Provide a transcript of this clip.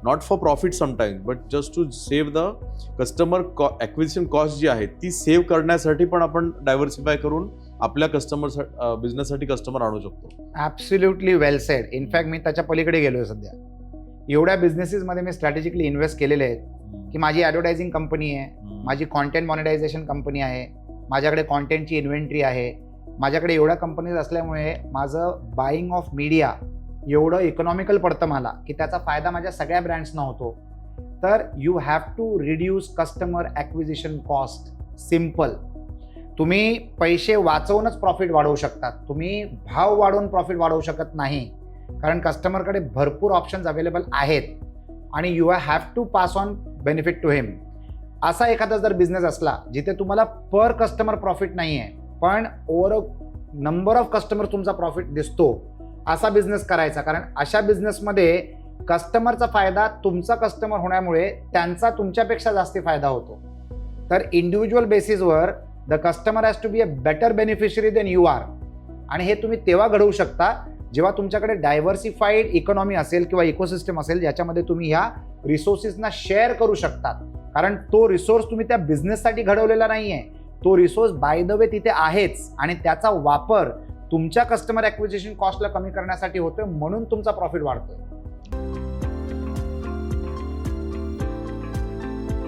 Not for profit sometimes but just to save the customer acquisition cost जी आहे ती save करण्यासाठी पण आपण डायव्हर्सिफाय करून आपल्या कस्टमर बिझनेससाठी कस्टमर आणू शकतो. ॲब्सोल्युटली वेल सेड. इनफॅक्ट मी त्याच्या पलीकडे गेलोय सध्या. एवढ्या बिझनेसेसमध्ये मी स्ट्रॅटेजिकली इन्व्हेस्ट केलेले आहेत की माझी ॲडव्हर्टायझिंग कंपनी आहे, माझी कॉन्टेंट मॉनिटायझेशन कंपनी आहे, माझ्याकडे कॉन्टेंटची इन्व्हेंटरी आहे, माझ्याकडे एवढ्या कंपनीज असल्यामुळे माझं बाईंग ऑफ मीडिया एवढं इकॉनॉमिकल पडतं मला की त्याचा फायदा माझ्या सगळ्या ब्रँड्सना होतो. तर you have to reduce customer acquisition cost. Simple. तुम्ही पैसे वाचवूनच प्रॉफिट वाढवू शकतात, तुम्ही भाव वाढवून प्रॉफिट वाढवू शकत नाही, कारण कस्टमरकडे भरपूर ऑप्शन्स अवेलेबल आहेत आणि you have to pass on benefit to him. असा एखादा जर बिझनेस असला जिथे तुम्हाला पर कस्टमर प्रॉफिट नाही आहे पण over a number of customer तुमचा प्रॉफिट दिसतो, असा बिझनेस करायचा. कारण अशा बिझनेसमध्ये कस्टमरचा फायदा तुमचा कस्टमर होण्यामुळे त्यांचा तुमच्यापेक्षा जास्त फायदा होतो. तर इंडिव्हिज्युअल बेसिसवर the customer has to be a better beneficiary than you are. आणि हे तुम्ही तेव्हा घडवू शकता जेव्हा तुमच्याकडे डायव्हर्सिफाईड इकॉनॉमी असेल किंवा इकोसिस्टम असेल ज्याच्यामध्ये तुम्ही ह्या रिसोर्सेसना शेअर करू शकतात. कारण तो रिसोर्स तुम्ही त्या बिझनेससाठी घडवलेला नाही आहे, तो रिसोर्स बाय द वे तिथे आहेच आणि त्याचा वापर तुमच्या कस्टमर ॲक्विजिशन कॉस्टला कमी करण्यासाठी होतोय, म्हणून तुमचा प्रॉफिट वाढतोय.